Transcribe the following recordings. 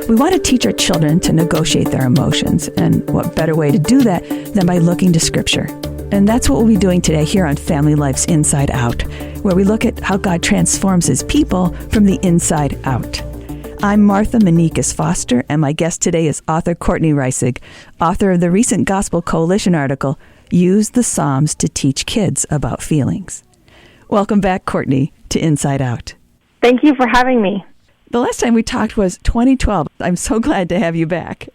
We want to teach our children to negotiate their emotions, and what better way to do that than by looking to Scripture? And that's what we'll be doing today here on Family Life's Inside Out, where we look at how God transforms His people from the inside out. I'm Martha Manikas Foster, and my guest today is author Courtney Reissig, author of the recent Gospel Coalition article, Use the Psalms to Teach Kids About Feelings. Welcome back, Courtney, to Inside Out. Thank you for having me. The last time we talked was 2012. I'm so glad to have you back.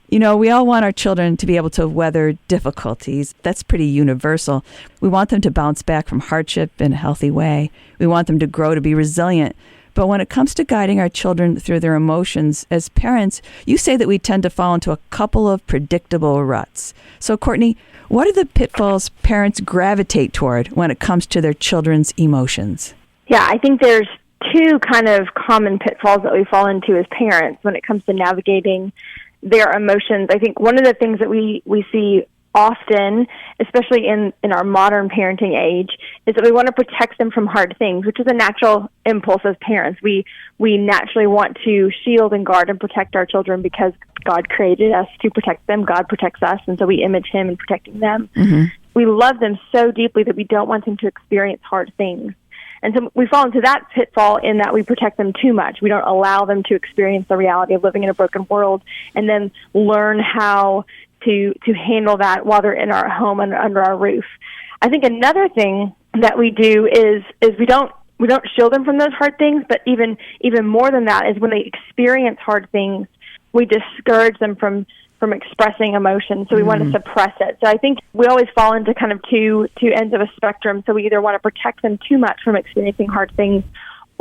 You know, we all want our children to be able to weather difficulties. That's pretty universal. We want them to bounce back from hardship in a healthy way. We want them to grow to be resilient. But when it comes to guiding our children through their emotions, as parents, you say that we tend to fall into a couple of predictable ruts. So, Courtney, what are the pitfalls parents gravitate toward when it comes to their children's emotions? Yeah, I think there's two kind of common pitfalls that we fall into as parents when it comes to navigating their emotions. I think one of the things that we see often, especially in our modern parenting age, is that we want to protect them from hard things, which is a natural impulse as parents. We naturally want to shield and guard and protect our children because God created us to protect them. God protects us, and so we image Him in protecting them. Mm-hmm. We love them so deeply that we don't want them to experience hard things. And so we fall into that pitfall in that we protect them too much. We don't allow them to experience the reality of living in a broken world and then learn how to handle that while they're in our home and under our roof. I think another thing that we do is we don't shield them from those hard things, but even more than that is when they experience hard things, we discourage them from expressing emotion, so we want to suppress it. So I think we always fall into kind of two ends of a spectrum. So we either want to protect them too much from experiencing hard things,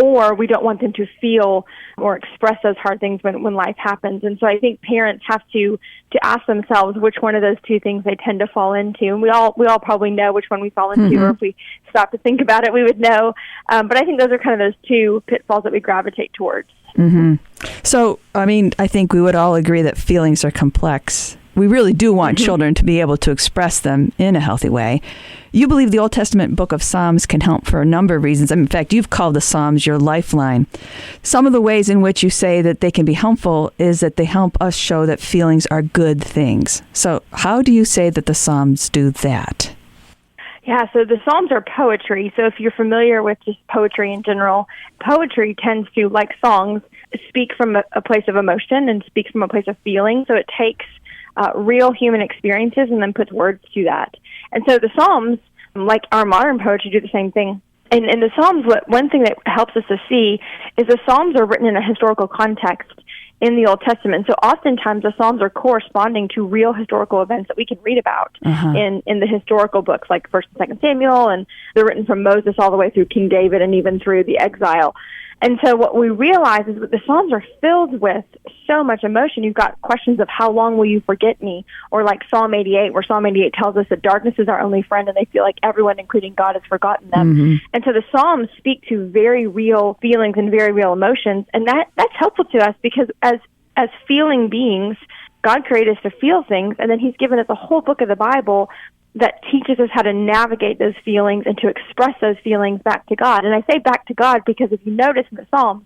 or we don't want them to feel or express those hard things when life happens. And so I think parents have to ask themselves which one of those two things they tend to fall into. And we all probably know which one we fall into, or if we stop to think about it, we would know. But I think those are kind of those two pitfalls that we gravitate towards. Mm-hmm. So, I mean, I think we would all agree that feelings are complex. We really do want children to be able to express them in a healthy way. You believe the Old Testament book of Psalms can help for a number of reasons. In fact, you've called the Psalms your lifeline. Some of the ways in which you say that they can be helpful is that they help us show that feelings are good things. So how do you say that the Psalms do that? Yeah, so the Psalms are poetry. So if you're familiar with just poetry in general, poetry tends to, like songs, speak from a place of emotion and speaks from a place of feeling. So it takes real human experiences and then puts words to that. And so the Psalms, like our modern poetry, do the same thing. And in the Psalms, one thing that helps us to see is the Psalms are written in a historical context in the Old Testament. So oftentimes the Psalms are corresponding to real historical events that we can read about in the historical books like 1st and 2nd Samuel, and they're written from Moses all the way through King David and even through the exile. And so what we realize is that the Psalms are filled with so much emotion. You've got questions of how long will you forget me? Or like Psalm 88, where Psalm 88 tells us that darkness is our only friend and they feel like everyone, including God, has forgotten them. And so the Psalms speak to very real feelings and very real emotions. And that's helpful to us because as feeling beings, God created us to feel things, and then He's given us a whole book of the Bible that teaches us how to navigate those feelings and to express those feelings back to God. And I say back to God because if you notice in the Psalms,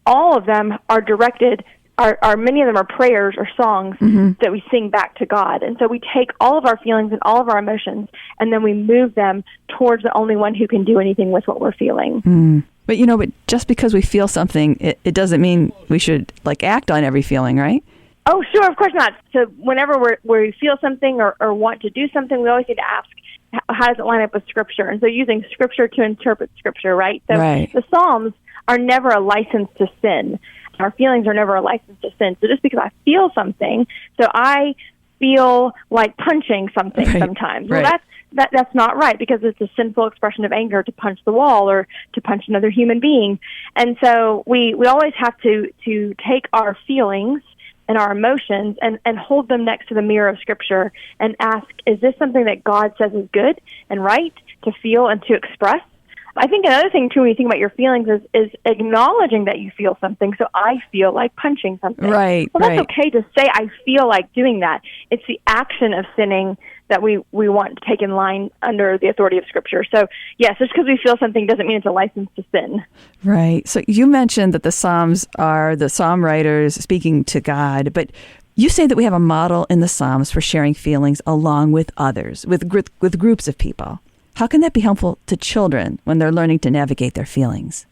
all of them are directed, many of them are prayers or songs that we sing back to God. And so we take all of our feelings and all of our emotions, and then we move them towards the only one who can do anything with what we're feeling. But just because we feel something, it doesn't mean we should act on every feeling, right? Oh, sure, of course not. So whenever we feel something or want to do something, we always need to ask, how does it line up with Scripture? And so using Scripture to interpret Scripture, right? So the Psalms are never a license to sin. Our feelings are never a license to sin. So just because I feel something, so I feel like punching something sometimes. Well, that's not right because it's a sinful expression of anger to punch the wall or to punch another human being. And so we always have to take our feelings and our emotions and hold them next to the mirror of Scripture and ask, is this something that God says is good and right to feel and to express? I think another thing, too, when you think about your feelings is acknowledging that you feel something. So I feel like punching something. Right. Well, that's okay to say I feel like doing that. It's the action of sinning that we want to take in line under the authority of Scripture. So, yes, just because we feel something doesn't mean it's a license to sin. Right. So you mentioned that the Psalms are the psalm writers speaking to God, but you say that we have a model in the Psalms for sharing feelings along with others, with groups of people. How can that be helpful to children when they're learning to navigate their feelings?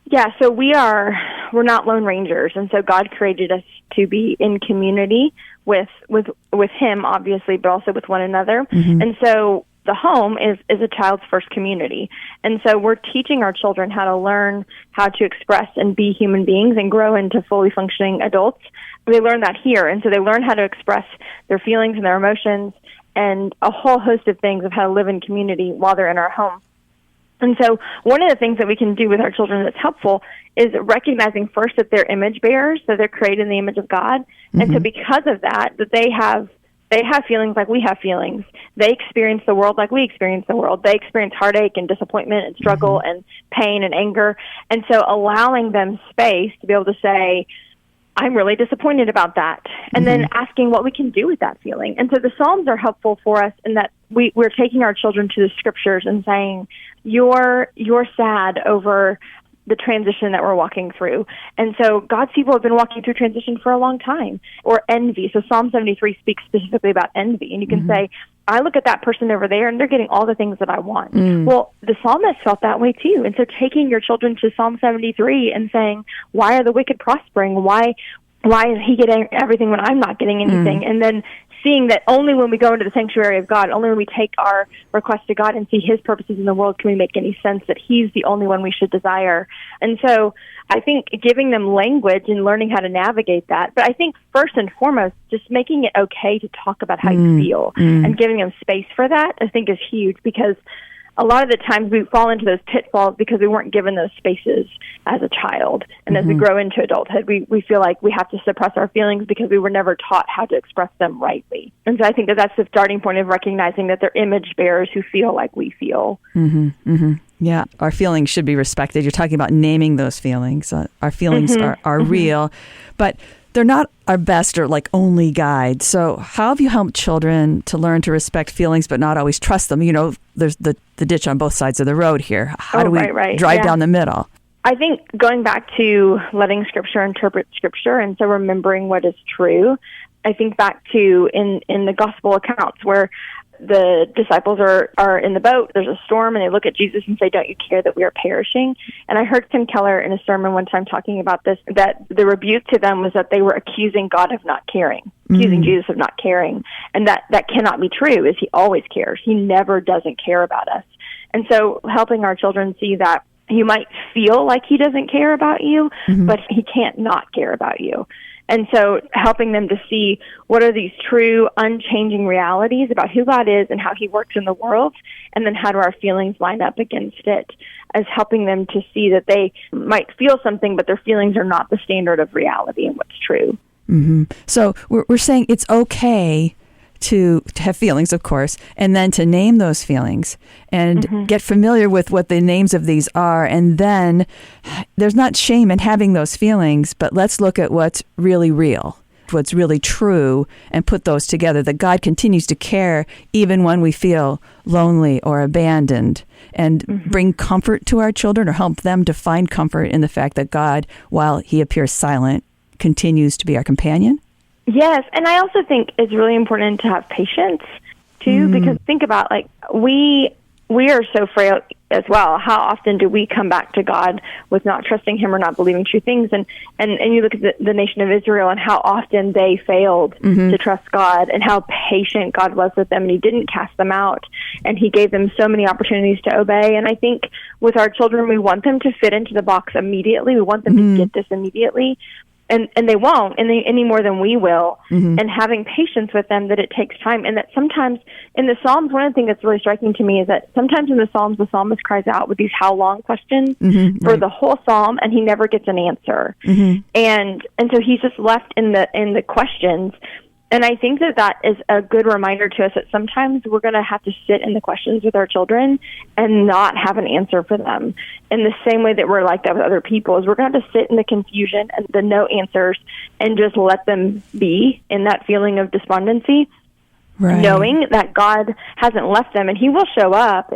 Yeah, so we're not lone rangers, and so God created us to be in community with Him, obviously, but also with one another. Mm-hmm. And so the home is a child's first community. And so we're teaching our children how to learn how to express and be human beings and grow into fully functioning adults. They learn that here, and so they learn how to express their feelings and their emotions and a whole host of things of how to live in community while they're in our home. And so one of the things that we can do with our children that's helpful is recognizing first that they're image bearers, that they're created in the image of God. Mm-hmm. And so because of that they have feelings like we have feelings. They experience the world like we experience the world. They experience heartache and disappointment and struggle mm-hmm. and pain and anger. And so allowing them space to be able to say, I'm really disappointed about that. And mm-hmm. then asking what we can do with that feeling. And so the Psalms are helpful for us in that we're taking our children to the Scriptures and saying, you're sad over the transition that we're walking through. And so God's people have been walking through transition for a long time. Or envy. So Psalm 73 speaks specifically about envy. And you can mm-hmm. say, I look at that person over there and they're getting all the things that I want. Mm. Well, the psalmist felt that way too. And so taking your children to Psalm 73 and saying, why are the wicked prospering? Why is he getting everything when I'm not getting anything? And then seeing that only when we go into the sanctuary of God, only when we take our request to God and see his purposes in the world can we make any sense that he's the only one we should desire. And so I think giving them language and learning how to navigate that, but I think first and foremost, just making it okay to talk about how you feel and giving them space for that, I think is huge, because a lot of the times we fall into those pitfalls because we weren't given those spaces as a child. And as we grow into adulthood, we feel like we have to suppress our feelings because we were never taught how to express them rightly. And so I think that's the starting point of recognizing that they're image bearers who feel like we feel. Yeah, our feelings should be respected. You're talking about naming those feelings. Our feelings are real, but they're not our best or like only guide. So how have you helped children to learn to respect feelings but not always trust them? You know, there's the ditch on both sides of the road here. How do we drive down the middle? I think going back to letting Scripture interpret Scripture, and so remembering what is true. I think back to in the gospel accounts where the disciples are in the boat, there's a storm, and they look at Jesus and say, don't you care that we are perishing? And I heard Tim Keller in a sermon one time talking about this, that the rebuke to them was that they were accusing God of not caring, accusing Jesus of not caring. And that cannot be true, is he always cares. He never doesn't care about us. And so helping our children see that you might feel like he doesn't care about you, but he can't not care about you. And so helping them to see what are these true, unchanging realities about who God is and how he works in the world, and then how do our feelings line up against it, as helping them to see that they might feel something, but their feelings are not the standard of reality and what's true. So we're saying it's okay to have feelings, of course, and then to name those feelings and get familiar with what the names of these are. And then there's not shame in having those feelings, but let's look at what's really real, what's really true, and put those together, that God continues to care even when we feel lonely or abandoned, and bring comfort to our children or help them to find comfort in the fact that God, while he appears silent, continues to be our companion. Yes, and I also think it's really important to have patience, too, because think about, like, we are so frail as well. How often do we come back to God with not trusting him or not believing true things? And you look at the nation of Israel and how often they failed to trust God, and how patient God was with them, and he didn't cast them out, and he gave them so many opportunities to obey. And I think with our children, we want them to fit into the box immediately. We want them to get this immediately. And they won't any more than we will. And having patience with them, that it takes time. And that sometimes in the Psalms, one of the things that's really striking to me is that sometimes in the Psalms, the psalmist cries out with these how long questions for the whole psalm, and he never gets an answer. And so he's just left in the questions. And I think that is a good reminder to us that sometimes we're going to have to sit in the questions with our children and not have an answer for them. In the same way that we're like that with other people, is we're going to have to sit in the confusion and the no answers and just let them be in that feeling of despondency. Right. knowing that God hasn't left them and he will show up.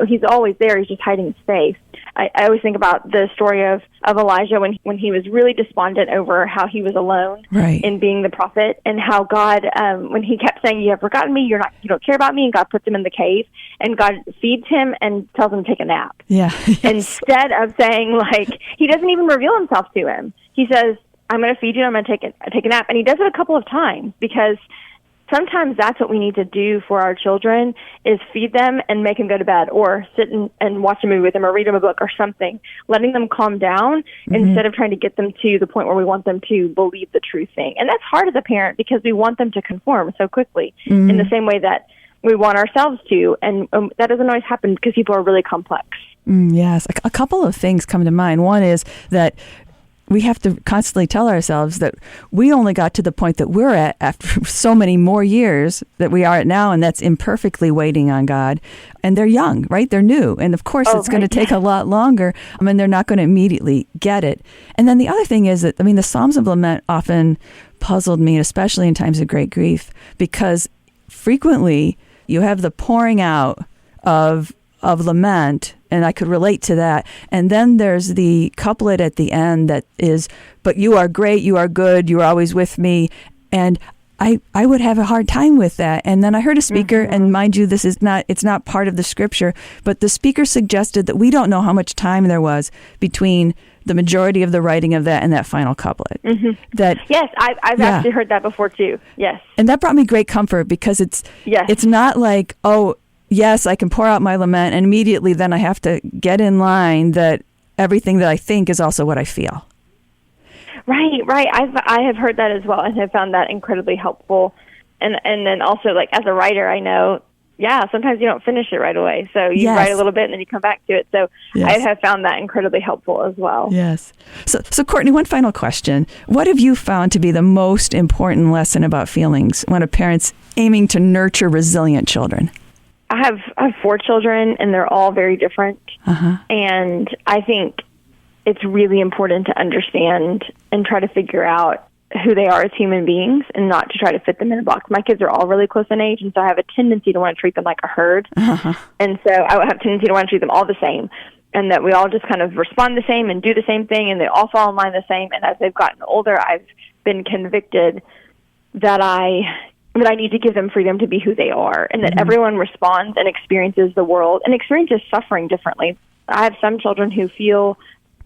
He's always there. He's just hiding his face. I always think about the story of Elijah when he was really despondent over how he was alone Right. in being the prophet, and how God, when he kept saying, "You have forgotten me, you don't care about me," and God puts him in the cave, and God feeds him and tells him to take a nap. Yeah. Yes. Instead of saying, like, he doesn't even reveal himself to him. He says, "I'm going to feed you, I'm going to take a nap." And he does it a couple of times, because sometimes that's what we need to do for our children, is feed them and make them go to bed, or sit and watch a movie with them, or read them a book or something, letting them calm down instead of trying to get them to the point where we want them to believe the true thing. And that's hard as a parent, because we want them to conform so quickly in the same way that we want ourselves to. And that doesn't always happen because people are really complex. Yes. A couple of things come to mind. One is that we have to constantly tell ourselves that we only got to the point that we're at after so many more years that we are at now, and that's imperfectly waiting on God. And they're young, right? They're new. And of course, it's going to take a lot longer. And they're not going to immediately get it. And then the other thing is that, the Psalms of Lament often puzzled me, especially in times of great grief, because frequently you have the pouring out of lament, and I could relate to that. And then there's the couplet at the end that is, "But you are great, you are good, you are always with me." And I would have a hard time with that. And then I heard a speaker, and mind you, it's not part of the scripture, but the speaker suggested that we don't know how much time there was between the majority of the writing of that and that final couplet. That Yes, I've actually heard that before too. Yes. And that brought me great comfort, because it's not like, oh, yes, I can pour out my lament, and immediately then I have to get in line that everything that I think is also what I feel. Right. I have heard that as well, and have found that incredibly helpful. And then also, like, as a writer, I know, sometimes you don't finish it right away. So you write a little bit and then you come back to it. So I have found that incredibly helpful as well. Yes. So Courtney, one final question. What have you found to be the most important lesson about feelings when a parent's aiming to nurture resilient children? I have 4 children, and they're all very different. And I think it's really important to understand and try to figure out who they are as human beings, and not to try to fit them in a box. My kids are all really close in age, and so I have a tendency to want to treat them like a herd. And so I have a tendency to want to treat them all the same, and that we all just kind of respond the same and do the same thing, and they all fall in line the same. And as they've gotten older, I've been convicted that I need to give them freedom to be who they are, and that everyone responds and experiences the world and experiences suffering differently. I have some children who feel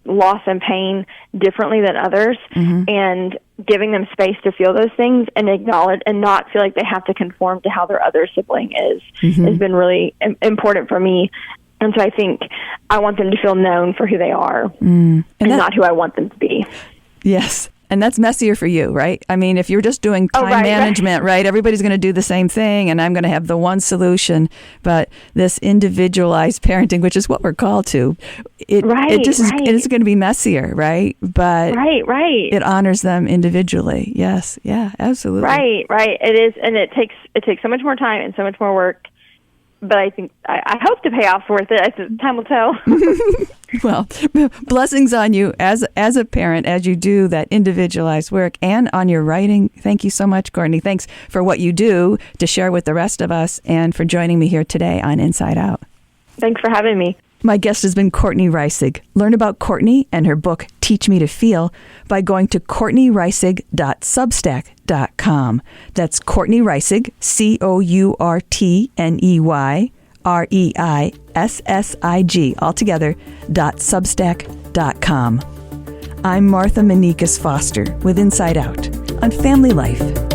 loss and pain differently than others, and giving them space to feel those things and acknowledge and not feel like they have to conform to how their other sibling is has been really important for me. And so I think I want them to feel known for who they are and not who I want them to be. Yes. And that's messier for you, right? I mean, if you're just doing time management, right? Everybody's going to do the same thing, and I'm going to have the one solution. But this individualized parenting, which is what we're called to, it is going to be messier, right? But it honors them individually. Yes, yeah, absolutely. Right. It is, and it takes so much more time and so much more work. But I think I hope to pay off for it. Time will tell. Well, blessings on you as a parent, as you do that individualized work, and on your writing. Thank you so much, Courtney. Thanks for what you do to share with the rest of us, and for joining me here today on Inside Out. Thanks for having me. My guest has been Courtney Reissig. Learn about Courtney and her book, Teach Me to Feel, by going to CourtneyReissig.substack.com. That's Courtney Reissig, CourtneyReissig, altogether, .substack.com. I'm Martha Manikas Foster with Inside Out on Family Life.